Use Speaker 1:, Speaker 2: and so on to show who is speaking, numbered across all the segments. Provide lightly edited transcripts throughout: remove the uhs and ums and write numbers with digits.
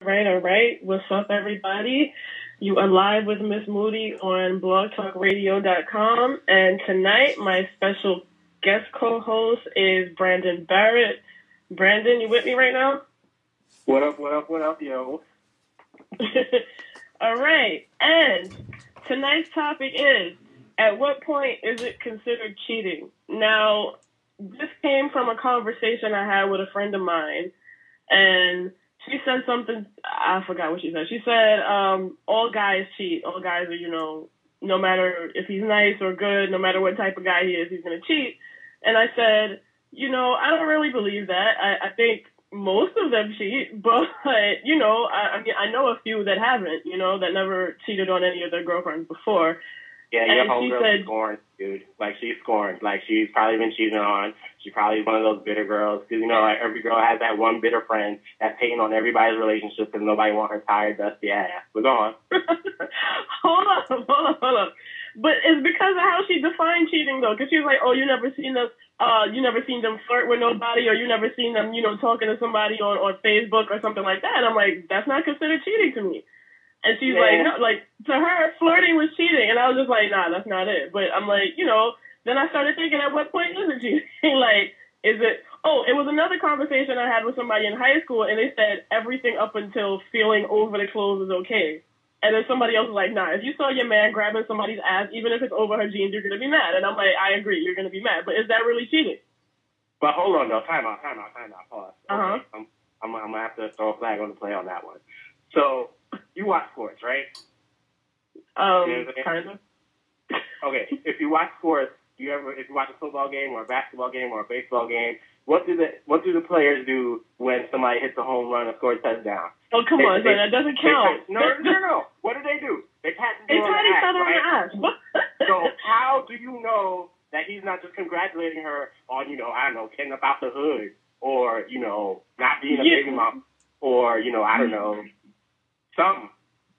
Speaker 1: All right. What's up, everybody? You are live with Mizz Moodie on blogtalkradio.com. And tonight, my special guest co-host is Brandon Barat. Brandon, you with me right now?
Speaker 2: What up, yo?
Speaker 1: All right. And tonight's topic is, at what point is it considered cheating? Now, this came from a conversation I had with a friend of mine. And she said something, I forgot what she said. She said, all guys cheat. All guys are, no matter if he's nice or good, no matter what type of guy he is, he's going to cheat. And I said, I don't really believe that. I think most of them cheat, but, I know a few that haven't, that never cheated on any of their girlfriends before.
Speaker 2: Yeah, your homegirl is scorned, dude. Like, she's scorned. Like, she's probably been cheated on. She's probably one of those bitter girls. Because, like, every girl has that one bitter friend that's hating on everybody's relationship because nobody wants her tired, dusty ass. But go on.
Speaker 1: Hold on. But it's because of how she defined cheating, though. Because she was like, oh, you never seen them flirt with nobody, or you never seen them, talking to somebody on Facebook or something like that. And I'm like, that's not considered cheating to me. And she's like, no, like, to her, flirting was cheating. And I was just like, nah, that's not it. But I'm like, then I started thinking, at what point is it cheating? Like, is it, it was another conversation I had with somebody in high school, and they said everything up until feeling over the clothes is okay. And then somebody else was like, nah, if you saw your man grabbing somebody's ass, even if it's over her jeans, you're going to be mad. And I'm like, I agree, you're going to be mad. But is that really cheating?
Speaker 2: But hold on, though. Time out. Pause.
Speaker 1: Uh-huh.
Speaker 2: Okay. I'm going to have to throw a flag on the play on that one. So, you watch sports, right?
Speaker 1: Kind of.
Speaker 2: Okay, if you watch sports, if you watch a football game or a basketball game or a baseball game, what do the players do when somebody hits a home run or scores a touchdown?
Speaker 1: Oh, come on, son, that doesn't count.
Speaker 2: No. What do? They pat
Speaker 1: each other on the ass.
Speaker 2: So how do you know that he's not just congratulating her on, I don't know, getting up out the hood, or, not being a baby mom, or, I don't know, something.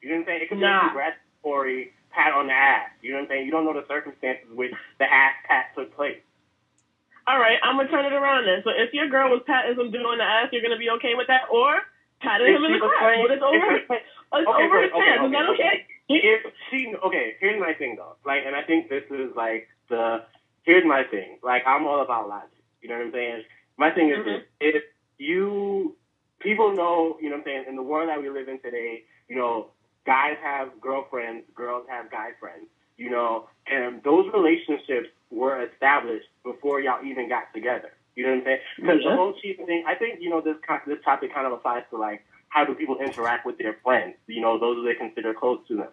Speaker 2: You know what I'm saying? It could be a congratulatory pat on the ass. You know what I'm saying? You don't know the circumstances which the ass pat took place.
Speaker 1: All right, I'm going to turn it around then. So if your girl was patting some dude on the ass, you're going to be okay with that? Or patting him in the crotch, but it's over his pants. Is that okay?
Speaker 2: Here's my thing, though. Like, and I think this is, like, here's my thing. Like, I'm all about logic. You know what I'm saying? My thing is this. If people know, you know what I'm saying, in the world that we live in today, guys have girlfriends, girls have guy friends, and those relationships were established before y'all even got together. You know what I'm saying? Because the whole cheating thing, I think, this topic kind of applies to, like, how do people interact with their friends, those who they consider close to them.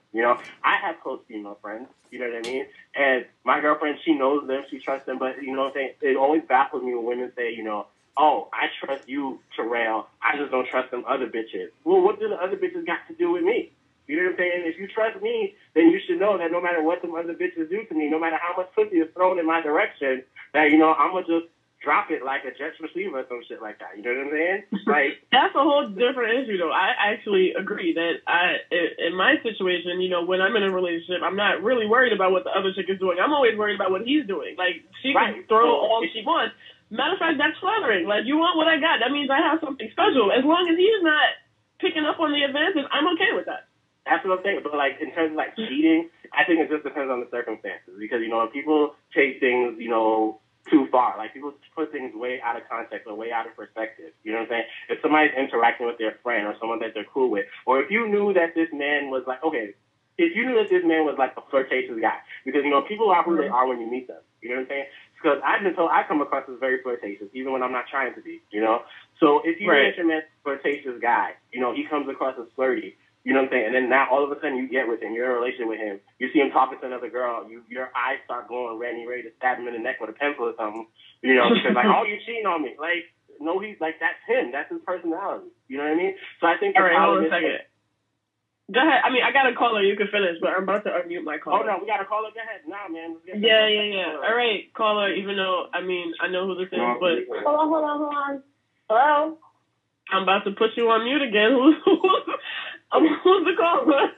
Speaker 2: I have close female friends, you know what I mean? And my girlfriend, she knows them, she trusts them, but, you know what I'm saying, it always baffles me when women say, oh, I trust you, Terrell, I just don't trust them other bitches. Well, what do the other bitches got to do with me? You know what I'm saying? If you trust me, then you should know that no matter what some other bitches do to me, no matter how much pussy is thrown in my direction, that, I'm going to just drop it like a Jets receiver or some shit like that. You know what I'm saying? Like,
Speaker 1: that's a whole different issue, though. I actually agree that in my situation, when I'm in a relationship, I'm not really worried about what the other chick is doing. I'm always worried about what he's doing. Like, she can throw all she wants. Matter of fact, that's flattering. Like, you want what I got. That means I have something special. As long as he's not picking up on the advances, I'm okay with that.
Speaker 2: That's what I'm saying. But, like, in terms of, like, cheating, I think it just depends on the circumstances. Because, people take things, too far. Like, people put things way out of context or way out of perspective. You know what I'm saying? If somebody's interacting with their friend or someone that they're cool with, or if you knew that this man was, like, if you knew that this man was, like, a flirtatious guy. Because, people are who they are when you meet them. You know what I'm saying? Because I've been told I come across as very flirtatious, even when I'm not trying to be, So if you meet your man flirtatious guy, he comes across as flirty, you know what I'm saying? And then now all of a sudden you get with him, you're in a relationship with him, you see him talking to another girl, your eyes start glowing red and you're ready to stab him in the neck with a pencil or something, because like, oh, you're cheating on me. Like, no, he's like, that's him. That's his personality. You know what I mean? So I think
Speaker 1: all right, hold on a second. Go ahead. I mean, I got a caller. You can finish, but I'm about to unmute my caller.
Speaker 2: Oh, no, we got a caller? Go ahead. Nah, man.
Speaker 1: Yeah. All right, caller, even though, I mean, I know who this is, but...
Speaker 3: Hold on. Hello?
Speaker 1: I'm about to put you on mute again. Who's the caller?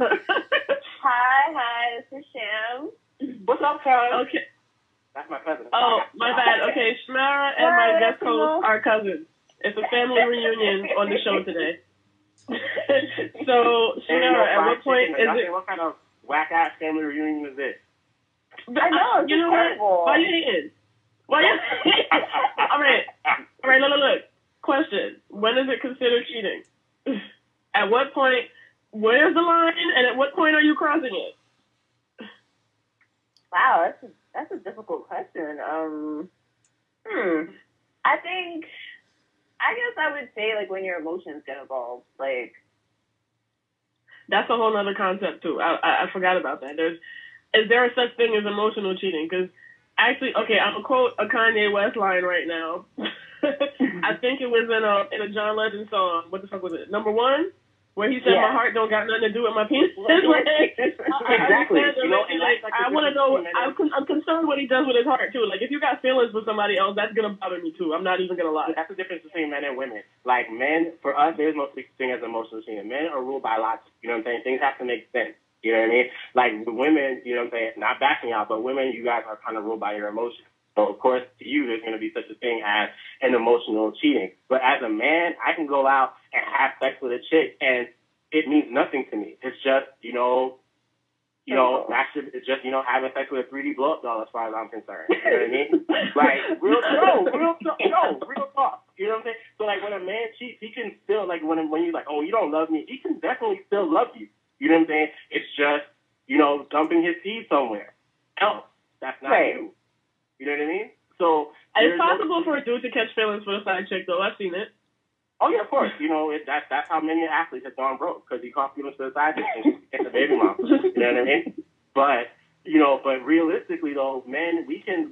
Speaker 3: Hi, this is Sham.
Speaker 2: What's up, cuz?
Speaker 1: Okay.
Speaker 2: That's my cousin.
Speaker 1: Oh, my bad. Okay, Shmara and my guest host are cousins. It's a family reunion on the show today. So, Shannara, at what point is it?
Speaker 2: What kind of whack ass family reunion is this?
Speaker 3: I know.
Speaker 1: You know what? Why you hating? Why you? All right. Look. Question: when is it considered cheating? At what point? Where's the line? And at what point are you crossing it?
Speaker 3: Wow, that's a difficult question. I guess I would say like when your emotions get involved, like.
Speaker 1: That's a whole other concept too. I forgot about that. Is there a such thing as emotional cheating? Because actually, okay, I'm gonna quote a Kanye West line right now. I think it was in a John Legend song. What the fuck was it? Number 1, where he said, "My heart don't got nothing to do with my penis."
Speaker 2: Exactly.
Speaker 1: I want to know. I'm concerned what he does with his heart too. Like if you got feelings for somebody else, that's gonna bother me too. I'm not even gonna lie.
Speaker 2: That's the difference between men and women. Like men, for us, there's no such thing as emotional cheating. Men are ruled by logic. You know what I'm saying? Things have to make sense. You know what I mean? Like women, you know what I'm saying? Not backing out, but women, you guys are kind of ruled by your emotions. So, of course, to you, there's going to be such a thing as an emotional cheating. But as a man, I can go out and have sex with a chick, and it means nothing to me. It's just, it's just, having sex with a 3D blow-up doll as far as I'm concerned. You know what I mean? Like, real talk. You know what I'm saying? So, like, when a man cheats, he can still, like, when you're like, oh, you don't love me, he can definitely still love you. You know what I'm saying? It's just, dumping his seed somewhere else. That's not you. You know what I mean? So
Speaker 1: it's possible for a dude to catch feelings for a side chick, though. I've seen it.
Speaker 2: Oh yeah, of course. That's how many athletes have gone broke because he caught feelings for the side chick and get the baby mom. You know what I mean? But realistically though, men, you can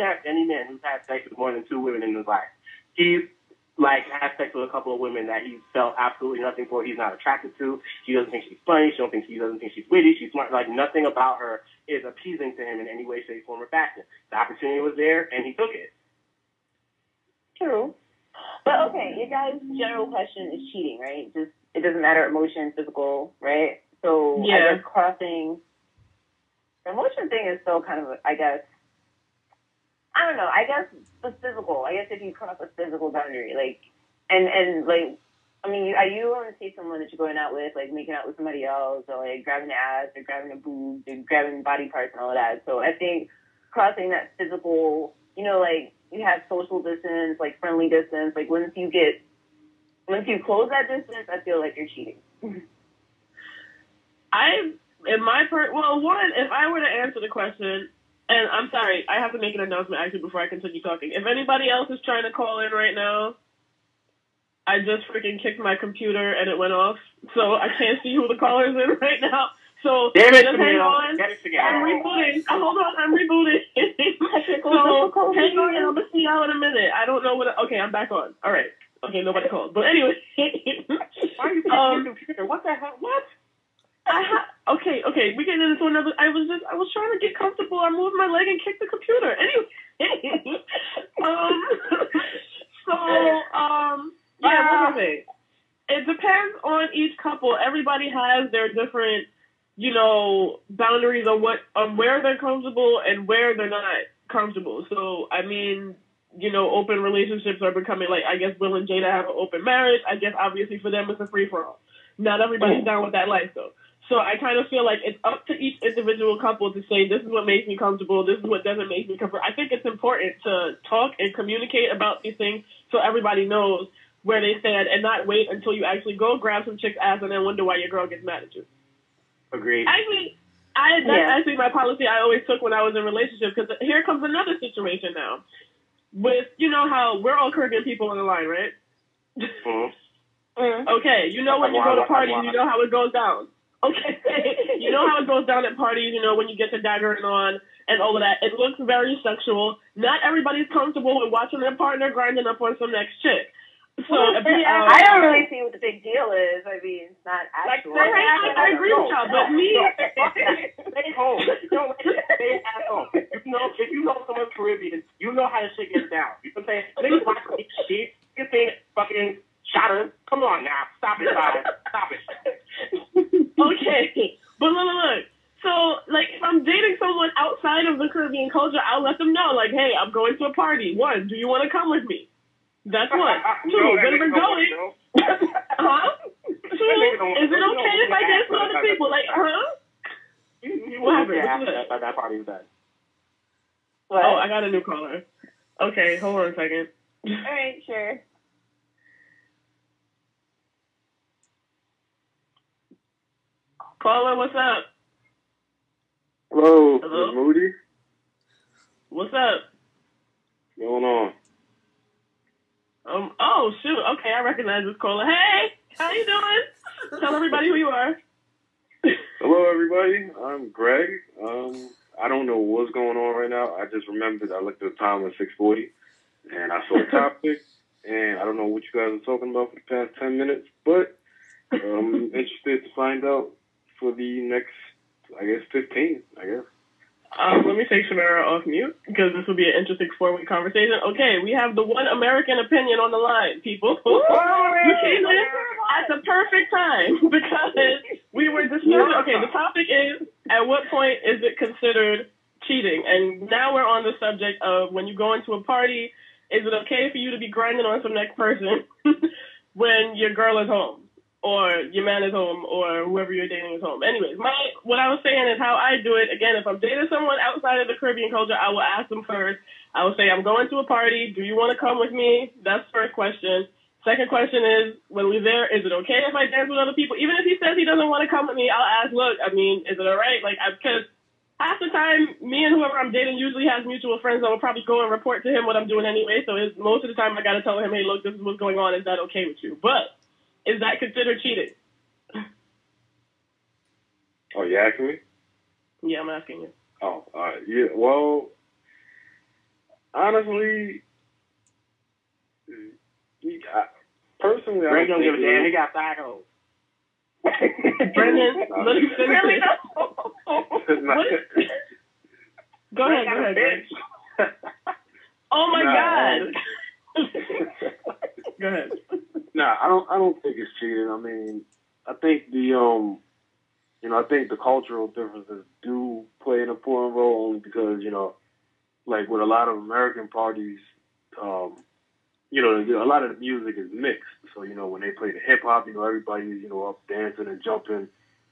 Speaker 2: have any man who's had sex with more than 2 women in his life. He's had sex with a couple of women that he's felt absolutely nothing for. He's not attracted to. He doesn't think she's funny. He doesn't think she's witty. She's smart. Like nothing about her is appeasing to him in any way, shape, form, or fashion. The opportunity was there, and he took it.
Speaker 3: True. But okay, your guys' general question is cheating, right? Just it doesn't matter emotion, physical, right? So I guess crossing the emotion thing is still kind of, I guess. I don't know. I guess the physical. I guess if you cross a physical boundary, are you going to see someone that you're going out with, like making out with somebody else, or like grabbing the ass, or grabbing the boobs, or grabbing body parts and all of that? So I think crossing that physical, you have social distance, like friendly distance. Like once you close that distance, I feel like you're cheating.
Speaker 1: If I were to answer the question. And I'm sorry, I have to make an announcement actually before I continue talking. If anybody else is trying to call in right now, I just freaking kicked my computer and it went off. So I can't see who the caller's in right now. So just hang on. I'm rebooting. Hold on, I'm rebooting. So hang on and I'm going to see y'all in a minute. I don't know okay, I'm back on. All right. Okay, nobody called. But anyway.
Speaker 2: Why are you kicking your computer? What the hell? What?
Speaker 1: Okay, we getting into another. I was trying to get comfortable. I moved my leg and kicked the computer. Anyway, what was it? It depends on each couple. Everybody has their different, boundaries on where they're comfortable and where they're not comfortable. So, I mean, open relationships are becoming I guess Will and Jada have an open marriage. I guess obviously for them it's a free for all. Not everybody's down with that life though. So I kind of feel like it's up to each individual couple to say, this is what makes me comfortable, this is what doesn't make me comfortable. I think it's important to talk and communicate about these things so everybody knows where they stand and not wait until you actually go grab some chick's ass and then wonder why your girl gets mad at you.
Speaker 2: Agreed.
Speaker 1: Actually, that's actually my policy I always took when I was in a relationship, because here comes another situation now. With, how we're all Caribbean people on the line, right?
Speaker 2: Mm-hmm.
Speaker 1: Okay, when you go to parties, you know how it goes down. Okay, you know how it goes down at parties, when you get the daggering on and all of that. It looks very sexual. Not everybody's comfortable with watching their partner grinding up on some next chick. So
Speaker 3: I don't really see what the big deal is. I mean, it's not actual.
Speaker 1: I agree with y'all, but me...
Speaker 2: Stay home. Stay at home. If you know someone's Caribbean, you know how the shit gets down. You know what I'm saying? Niggas watch this shit. You think fucking shotters. Come on now. Stop it, guys. Stop it.
Speaker 1: Okay. But look. So, if I'm dating someone outside of the Caribbean culture, I'll let them know, hey, I'm going to a party. 1, do you want to come with me? That's 1. 2, when we're going... Huh? 2, Is it okay if I dance with other people? Like, huh? What happened?
Speaker 2: That party's done.
Speaker 3: What?
Speaker 1: Oh, I got a new caller. Okay, hold on a second.
Speaker 3: All right, sure.
Speaker 1: Caller, what's up?
Speaker 4: Hello,
Speaker 1: Hello?
Speaker 4: Mizz Moodie.
Speaker 1: What's up?
Speaker 4: What's going on?
Speaker 1: Oh, shoot. Okay, I recognize this caller. Hey, how you doing? Tell everybody who you are.
Speaker 4: Hello, everybody. I'm Greg. I don't know what's going on right now. I just remembered I looked at the time at 6:40, and I saw a topic, and I don't know what you guys are talking about for the past 10 minutes, but I'm interested to find out for the next, 15,
Speaker 1: Let me take Samara off mute, because this will be an interesting 4-week conversation. Okay, we have the one American opinion on the line, people. You came in at the perfect time, because we were discussing, okay, the topic is, at what point is it considered cheating? And now we're on the subject of when you go into a party, is it okay for you to be grinding on some next person when your girl is home? Or your man is home, or whoever you're dating is home. Anyways, what I was saying is how I do it. Again, if I'm dating someone outside of the Caribbean culture, I will ask them first. I will say, I'm going to a party. Do you want to come with me? That's the first question. Second question is, when we're there, is it okay if I dance with other people? Even if he says he doesn't want to come with me, I'll ask, look, I mean, is it all right? Like, because half the time, me and whoever I'm dating usually has mutual friends that will probably go and report to him what I'm doing anyway. So most of the time, I got to tell him, hey, look, this is what's going on. Is that okay with you? But is that considered cheating?
Speaker 4: Oh, you asking me?
Speaker 1: Yeah, I'm asking you.
Speaker 4: Oh, all right. Yeah, well, honestly, personally, I
Speaker 2: don't give a damn. He got tacos.
Speaker 1: Brandon, let me finish it. Go ahead. Oh, my God. Go ahead.
Speaker 4: Nah, I don't think it's cheating. I mean, I think I think the cultural differences do play an important role, only because, like with a lot of American parties, a lot of the music is mixed. So, when they play the hip hop, everybody's, up dancing and jumping,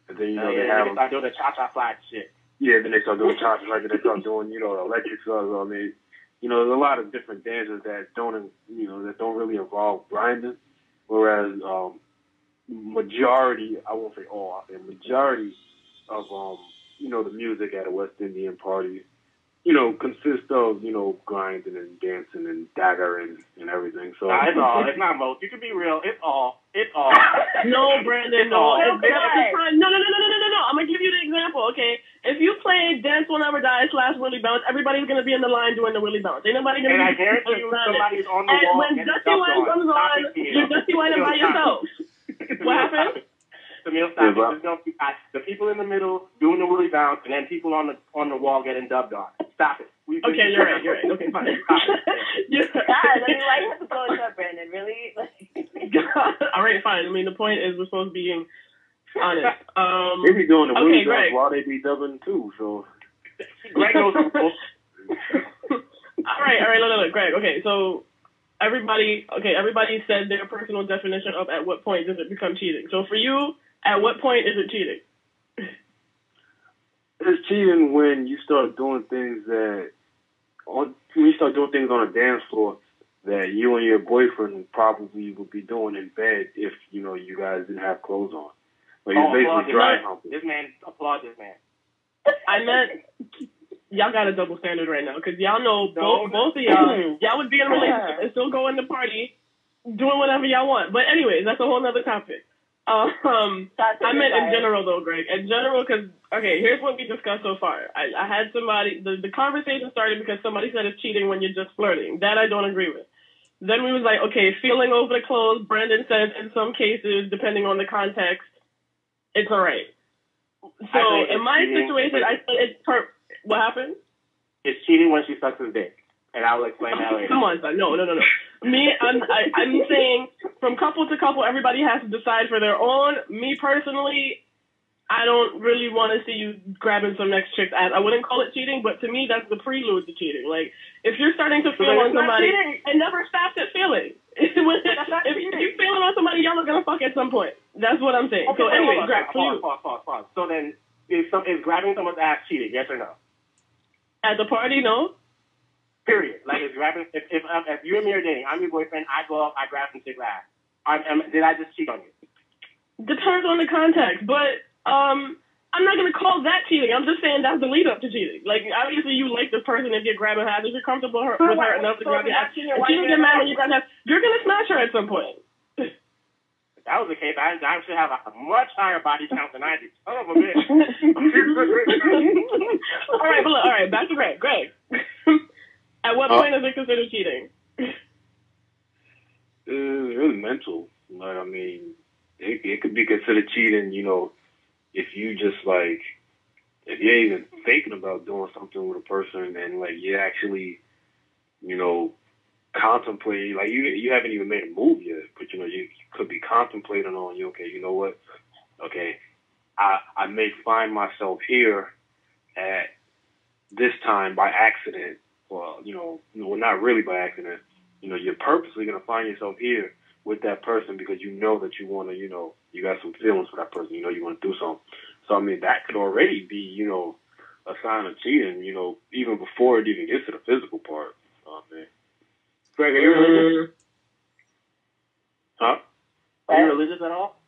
Speaker 4: and then, they have.
Speaker 2: They start doing the cha-cha slide shit.
Speaker 4: Yeah, then they start doing cha-cha, like they start doing, electric stuff. I mean, there's a lot of different dances that don't really involve grinding. Whereas majority, I won't say all, I say majority of the music at a West Indian party, consists of grinding and dancing and daggering and everything. So
Speaker 2: it's all. It's not most. You can be real. It's all.
Speaker 1: No, Brandon. No. No. I'm gonna give you the example. Okay, if you play Dance Will Never Die / Willie Bounce, everybody's gonna be in the line doing the Willie Bounce. Ain't nobody gonna.
Speaker 2: And I guarantee you, somebody's on the
Speaker 1: and
Speaker 2: wall.
Speaker 1: And when Dusty Wine comes on, you're Dusty Wine by yourself. What happened?
Speaker 2: Camille, stop it. There's gonna be the people in the middle doing the Willie Bounce, and then people on the wall getting dubbed on. Stop it.
Speaker 1: Okay, you're right. Okay, fine.
Speaker 3: God, I mean, why you have to blow it up, Brandon? Really?
Speaker 1: All right, fine. I mean, the point is we're supposed to be being honest.
Speaker 4: They be doing the Willie
Speaker 1: Greg.
Speaker 4: Bounce while they be dubbing too, so.
Speaker 2: Greg knows the rules.
Speaker 1: All right, look, Greg. Okay, so everybody said their personal definition of at what point does it become cheating. So for you, at what point is it cheating?
Speaker 4: It's cheating when you start doing things on a dance floor that you and your boyfriend probably would be doing in bed if you guys didn't have clothes on. Like you're basically dry humping.
Speaker 2: Applaud this man.
Speaker 1: I meant y'all got a double standard right now because y'all know both of y'all would be in a relationship and still go in the party doing whatever y'all want. But anyways, that's a whole nother topic. I meant in general though, Greg. In general, because here's what we discussed so far. I had somebody. The conversation started because somebody said it's cheating when you're just flirting. That I don't agree with. Then we was like, okay, feeling over the clothes. Brandon says in some cases, depending on the context, it's all right. So in my situation, I said it's what happened?
Speaker 2: It's cheating when she sucks his dick, and I'll explain that later.
Speaker 1: Come on, son. No. I'm saying from couple to couple, everybody has to decide for their own. Me personally, I don't really want to see you grabbing some next chick's ass. I wouldn't call it cheating, but to me, that's the prelude to cheating. Like, if you're starting to feel on somebody, it never stops at feeling. If you're feeling on somebody, y'all are gonna fuck at some point. That's what I'm saying.
Speaker 2: Okay,
Speaker 1: so anyway,
Speaker 2: pause. So then, is grabbing someone's ass cheating? Yes or no?
Speaker 1: At the party, no.
Speaker 2: Period. Like, is grabbing if you and me are dating, I'm your boyfriend, I go up, I grab some chick's ass. Did I just cheat on you?
Speaker 1: Depends on the context, but I'm not gonna call that cheating. I'm just saying that's the lead up to cheating. Like, obviously, you like this person if you're grabbing her, if you're comfortable with her enough to grab your ass. If you don't get mad when you grab her, you're gonna smash her at some point.
Speaker 2: If that was the case, I should have a much higher body count than I do. Son of a bitch.
Speaker 1: All right, back to Greg. Greg, at what point is it considered cheating?
Speaker 4: It's really mental. Like, I mean, it could be considered cheating, you know, if you just, like, if you're even thinking about doing something with a person and, like, you actually, you know, contemplate, like, you haven't even made a move yet, but, you know, you could be contemplating on, okay, you know what? Okay, I may find myself here at this time by accident. Well, not really by accident. You know, you're purposely going to find yourself here with that person because you know that you want to, you know, you got some feelings for that person. You know, you want to do something. So, I mean, that could already be, you know, a sign of cheating, you know, even before it even gets to the physical part. Man.
Speaker 2: Greg, are you religious?
Speaker 4: Huh?
Speaker 2: Are you religious at all?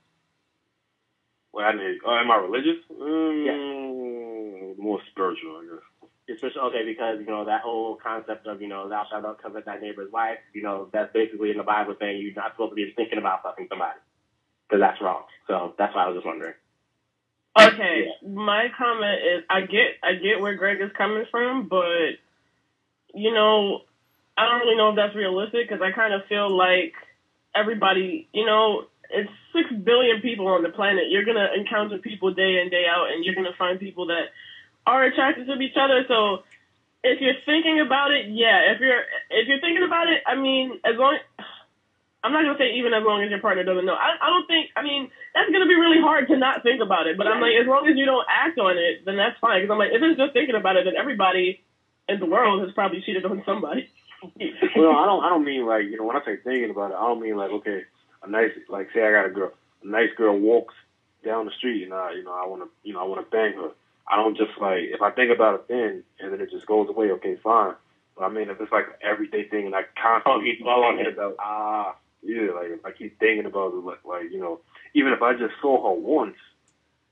Speaker 4: Well, I didn't. Am I religious?
Speaker 2: Yeah.
Speaker 4: More spiritual, I guess.
Speaker 2: Especially, okay, because, you know, that whole concept of, you know, thou shalt not covet thy neighbor's wife, you know, that's basically in the Bible saying you're not supposed to be thinking about fucking somebody. Because that's wrong. So that's why I was just wondering.
Speaker 1: Okay, my comment is I get where Greg is coming from, but, you know, I don't really know if that's realistic because I kind of feel like everybody, you know, it's 6 billion people on the planet. You're going to encounter people day in, day out, and you're going to find people that are attracted to each other. So if you're thinking about it, yeah. If you're thinking about it, I mean, I'm not gonna say even as long as your partner doesn't know. I don't think. I mean, that's gonna be really hard to not think about it. But I'm like, as long as you don't act on it, then that's fine. Because I'm like, if it's just thinking about it, then everybody in the world has probably cheated on somebody.
Speaker 4: Well, I don't mean like, you know, when I say thinking about it, I don't mean like, okay, say I got a nice girl walks down the street and I want to bang her. I don't just like, if I think about it then and then it just goes away, okay, fine. But I mean, if it's like an everyday thing and I constantly keep thinking about, like if I keep thinking about it, like, you know, even if I just saw her once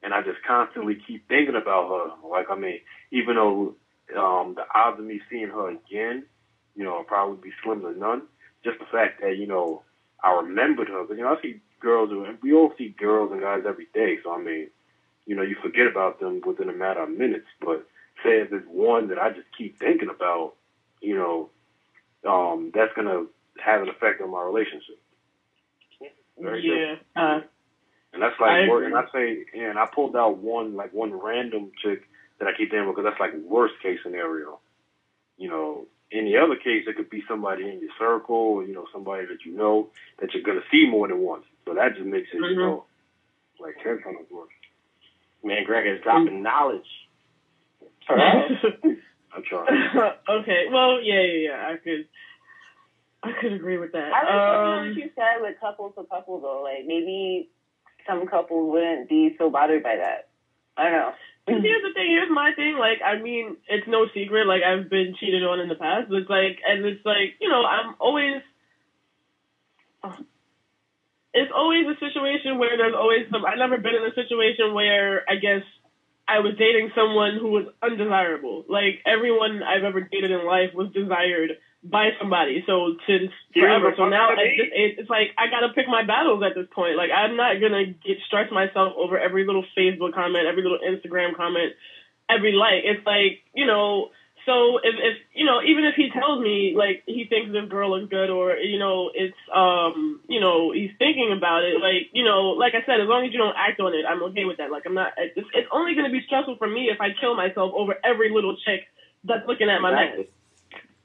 Speaker 4: and I just constantly keep thinking about her, like, I mean, even though the odds of me seeing her again, you know, will probably be slim to none, just the fact that, you know, I remembered her. But, you know, I see girls, and we all see girls and guys every day, so I mean, you know, you forget about them within a matter of minutes. But say if it's one that I just keep thinking about, you know, that's going to have an effect on my relationship.
Speaker 1: Yeah.
Speaker 4: And that's like, and I pulled out one random chick that I keep thinking about because that's like worst case scenario. You know, in the other case, it could be somebody in your circle or, you know, somebody that you know that you're going to see more than once. So that just makes it, you know, like 10 times worse.
Speaker 2: Man, Greg is dropping knowledge.
Speaker 4: I'm trying.
Speaker 1: Okay. Well, yeah. I could agree with that.
Speaker 3: I like what you said with couple to couple though. Like maybe some couples wouldn't be so bothered by that. I don't know.
Speaker 1: Here's the thing. Here's my thing. Like, I mean, it's no secret. Like, I've been cheated on in the past. It's like, you know, it's always a situation where there's always I've never been in a situation where I guess I was dating someone who was undesirable. Like, everyone I've ever dated in life was desired by somebody. So since forever. So now it's like I gotta pick my battles at this point. Like, I'm not gonna stress myself over every little Facebook comment, every little Instagram comment, every like. It's like, you know. So if you know, even if he tells me like he thinks this girl looks good, or you know, it's you know, he's thinking about it, like, you know, like I said, as long as you don't act on it, I'm okay with that. Like, I'm not. It's only going to be stressful for me if I kill myself over every little chick that's looking at my mess.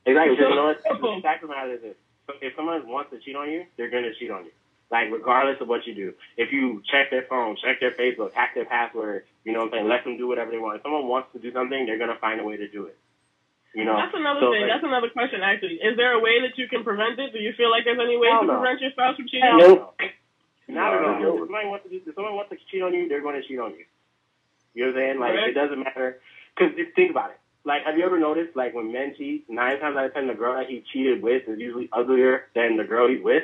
Speaker 2: Exactly. So, you know what? The fact of the matter is this: if someone wants to cheat on you, they're going to cheat on you. Like, regardless of what you do. If you check their phone, check their Facebook, hack their password, you know what I'm saying, let them do whatever they want. If someone wants to do something, they're going to find a way to do it. You know,
Speaker 1: that's another thing. That's another question, actually. Is there a way that you can prevent it? Do you feel like there's any way to prevent your spouse from cheating?
Speaker 2: Nope. Not at all. If someone wants to cheat on you, they're going to cheat on you. You know what I'm saying? Like, it doesn't matter. Because think about it. Like, have you ever noticed, like, when men cheat, 9 times out of 10, the girl that he cheated with is usually uglier than the girl he's with?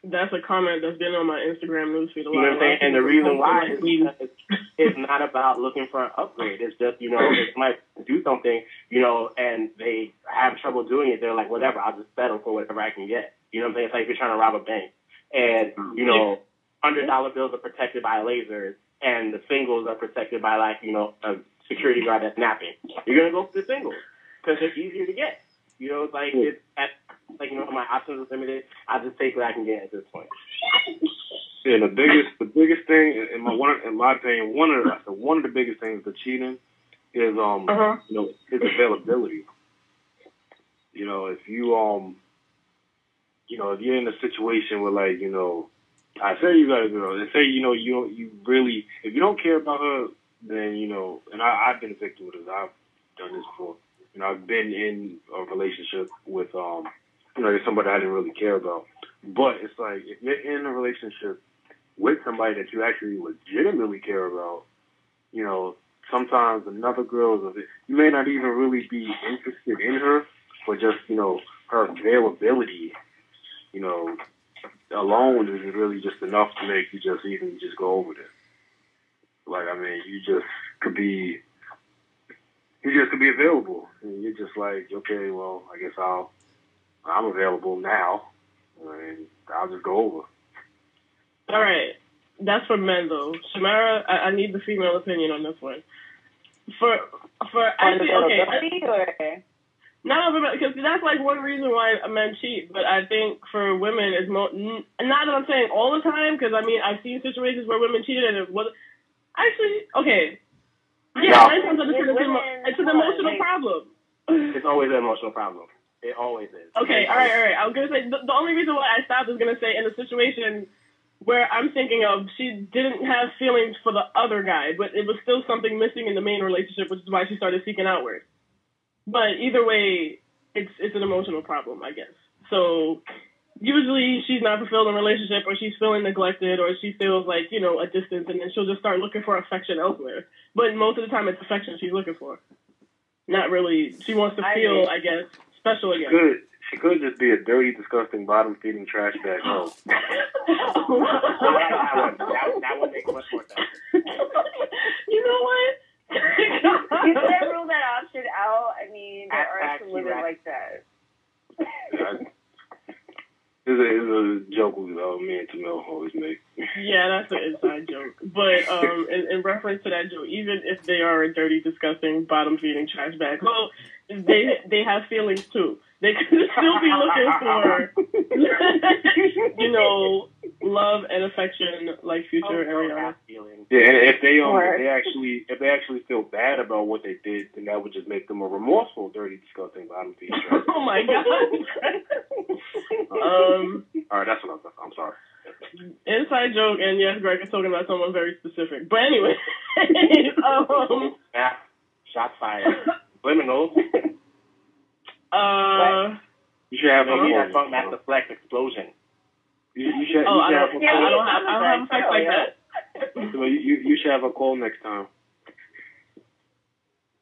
Speaker 1: That's a comment that's been on my Instagram newsfeed a lot.
Speaker 2: You know what I'm saying? And the reason why is because it's not about looking for an upgrade. It's just, you know, if somebody do something, you know, and they have trouble doing it, they're like, whatever, I'll just settle for whatever I can get. You know what I'm saying? It's like if you're trying to rob a bank. And, you know, $100 bills are protected by lasers, and the singles are protected by, like, you know, a security guard that's napping. You're going to go for the singles because they're easier to get. You know, it's like, like, you know, my options are limited. I just take what I can get at this point.
Speaker 4: Yeah, the biggest thing, in my opinion, one of the biggest things to cheating is, you know, is availability. You know, if you, you know, if you're in a situation where, like, you know, I say you got a girl, and say, you know, you really, if you don't care about her, then, you know, and I've been a victim of this. I've done this before. You know, I've been in a relationship with, you know, somebody I didn't really care about. But it's like, if you're in a relationship with somebody that you actually legitimately care about, you know, sometimes another girl, you may not even really be interested in her, but just, you know, her availability, you know, alone is really just enough to make you just even just go over there. Like, I mean, you just could be available. And you're just like, okay, well, I guess I'm available now, and I'll just go over.
Speaker 1: All right. That's for men, though. Shamara, I need the female opinion on this one. For actually, okay. No, because that's like one reason why men cheat. But I think for women, it's not that I'm saying all the time, because I mean I've seen situations where women cheated and it was actually okay. Yeah, 9 times out of 10 it's an emotional problem.
Speaker 2: It's always an emotional problem. It always is.
Speaker 1: Okay, all right. I was gonna say the only reason why I stopped is gonna say in a situation where I'm thinking of she didn't have feelings for the other guy, but it was still something missing in the main relationship, which is why she started seeking outward. But either way, it's an emotional problem, I guess. So usually she's not fulfilled in a relationship, or she's feeling neglected, or she feels like, you know, a distance, and then she'll just start looking for affection elsewhere. But most of the time it's affection she's looking for. Not really. She wants to feel, I guess, special again.
Speaker 4: She could just be a dirty, disgusting, bottom-feeding trash bag. Oh.
Speaker 2: That would make much more sense.
Speaker 1: You know what?
Speaker 3: You can't rule that option out. I mean, there are some women like that.
Speaker 4: It's a joke me and Tamil always make.
Speaker 1: Yeah, that's an inside joke. But in reference to that joke, even if they are a dirty, disgusting, bottom-feeding trash bag, well, they have feelings too. They could still be looking for, you know, love and affection like future Ariana.
Speaker 4: Yeah, and if they actually feel bad about what they did, then that would just make them a remorseful, dirty, disgusting bottom-feeding trash.
Speaker 1: Oh my god.
Speaker 4: All right, that's what I'm sorry.
Speaker 1: Inside joke, and yes, Greg is talking about someone very specific. But anyway,
Speaker 2: yeah, shots fired. Liminal.
Speaker 4: You should have
Speaker 2: a phone. That's the flex explosion.
Speaker 4: You should.
Speaker 1: I don't have effects like that.
Speaker 4: So you should have a call next time.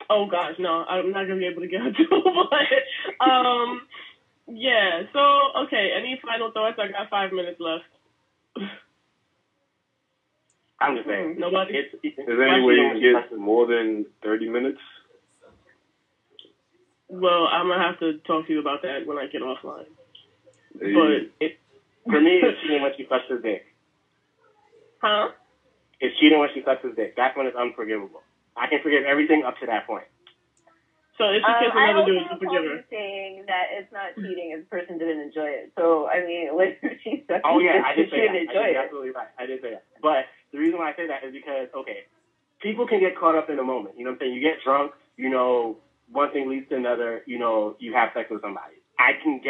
Speaker 1: Oh gosh, no, I'm not gonna be able to get her to. But yeah. So okay, any final thoughts? I got 5 minutes left.
Speaker 2: I'm just saying.
Speaker 1: Nobody.
Speaker 4: Is there any way you can get more than 30 minutes?
Speaker 1: Well, I'm gonna have to talk to you about that when I get offline.
Speaker 4: Hey.
Speaker 1: But
Speaker 2: for me, it's cheating when she sucks his dick.
Speaker 1: Huh?
Speaker 2: It's cheating when she sucks his dick. That's when it's unforgivable. I can forgive everything up to that point.
Speaker 1: So if she kisses another dude, you forgive her.
Speaker 3: I'm saying that it's not cheating if the person didn't enjoy it. So, I mean, when she sucks
Speaker 2: I did say that.
Speaker 3: enjoy it.
Speaker 2: Absolutely right. I did say that. But the reason why I say that is because, okay, people can get caught up in a moment. You know what I'm saying? You get drunk, you know, one thing leads to another, you know, you have sex with somebody. I can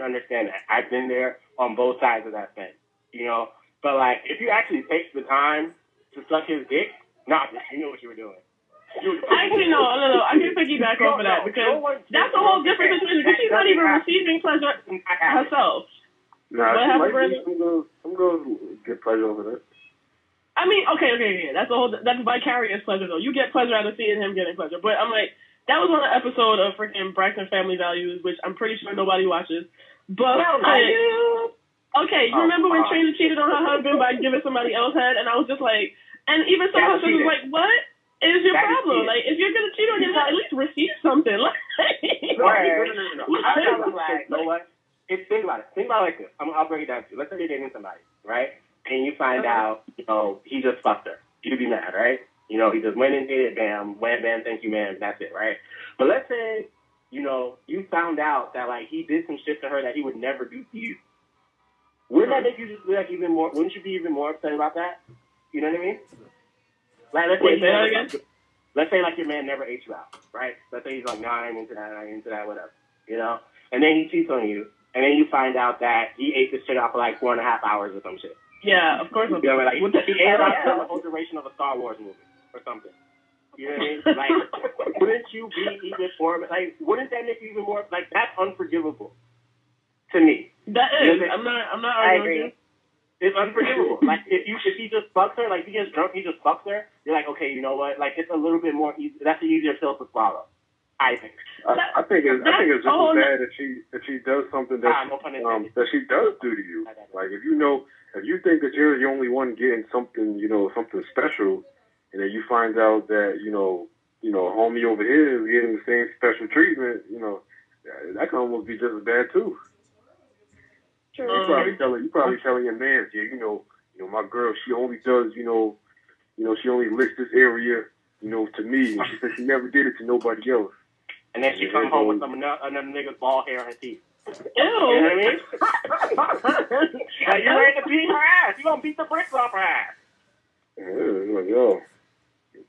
Speaker 2: understand that. I've been there on both sides of that fence, you know. But, like, if you actually take the time to suck his dick, you knew what you were doing.
Speaker 1: Actually, no. I can piggyback off of that because that's a whole different situation. Because she's not even receiving pleasure herself.
Speaker 4: Nah, some girls get pleasure over that.
Speaker 1: I mean, okay. That's vicarious pleasure though. You get pleasure out of seeing him getting pleasure. But I'm like, that was on an episode of freaking Braxton Family Values, which I'm pretty sure nobody watches. But okay, you remember when Trina cheated on her husband by giving somebody else head, and I was just like, and even some of her sisters was like, what is your problem? Like, if you're gonna cheat on your husband, at least receive something. Like,
Speaker 2: no. You know what? Think about it. Think about it like this. I'll break it down to you. Let's say you're dating somebody, right? And you find out, he just fucked her. You'd be mad, right? He just went and did it, bam, wham, bam, thank you, ma'am, that's it, right? But let's say, you found out that, like, he did some shit to her that he would never do to you. Wouldn't that make you just be, like, even more, wouldn't you be even more upset about that? You know what I mean? Like, let's say, like, your man never ate you out, right? Let's say he's like, I ain't into that, whatever, And then he cheats on you, and then you find out that he ate this shit out for, like, 4.5 hours or some shit.
Speaker 1: Yeah, of course.
Speaker 2: Like, he ate out for the whole duration of a Star Wars movie or something. You know what I mean? Like, wouldn't you be even more, like, wouldn't that make you even more, like, that's unforgivable to me.
Speaker 1: That is. I'm not arguing with you.
Speaker 2: It's unforgivable. Like, if he just fucks her, like, he gets drunk, he just fucks her, you're like, okay, you know what? Like, it's a little bit more easy. That's an easier pill to swallow, I think.
Speaker 4: I think it's just as bad if she does something that she does do to you. Like, if you think that you're the only one getting something, something special, and then you find out that, homie over here is getting the same special treatment, that can almost be just as bad too. Sure. You probably telling your man, my girl, she only does, she only licks this area, to me, and she said she never did it to nobody else.
Speaker 2: And then she come home with another nigga's bald hair on her teeth.
Speaker 1: Ew.
Speaker 2: You know what I mean? Like, you're ready to beat her ass. You're going to beat the bricks off her ass.
Speaker 4: Yeah, like, yo.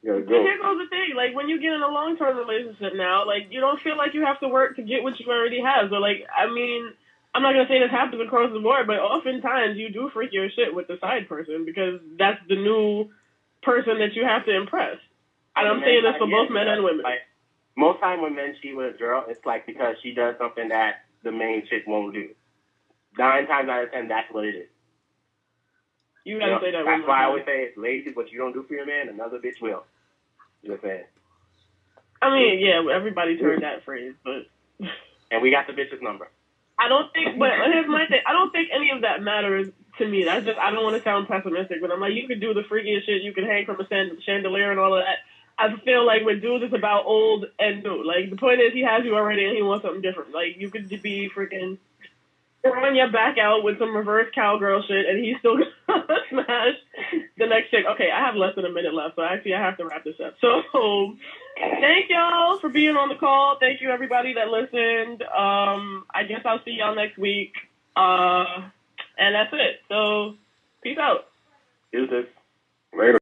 Speaker 1: Here goes the thing. Like, when you get in a long-term relationship now, like, you don't feel like you have to work to get what you already have. So, like, I mean, I'm not going to say this happens across the board, but oftentimes you do freak your shit with the side person because that's the new person that you have to impress. And I'm saying this for both men and women.
Speaker 2: Like, most time when men cheat with a girl, it's like because she does something that the main chick won't do. 9 times out of 10, that's what it is.
Speaker 1: You gotta say that.
Speaker 2: That's why I always say, ladies, what you don't do for your man, another bitch will. You know what I'm saying?
Speaker 1: I mean, yeah, everybody's heard that phrase, but.
Speaker 2: And we got the bitch's number.
Speaker 1: I don't think, but here's my thing. I don't think any of that matters to me. That's just, I don't want to sound pessimistic, but I'm like, you could do the freakiest shit, you can hang from a chandelier and all of that. I feel like with dudes, it's about old and new. Like, the point is, he has you already and he wants something different. Like, you could be freaking throwing your back out with some reverse cowgirl shit and he's still gonna smash the next chick. Okay, I have less than a minute left, so actually I have to wrap this up. So, thank y'all for being on the call. Thank you, everybody that listened. I guess I'll see y'all next week. And that's it. So, peace out.
Speaker 2: Deuces.
Speaker 4: Later.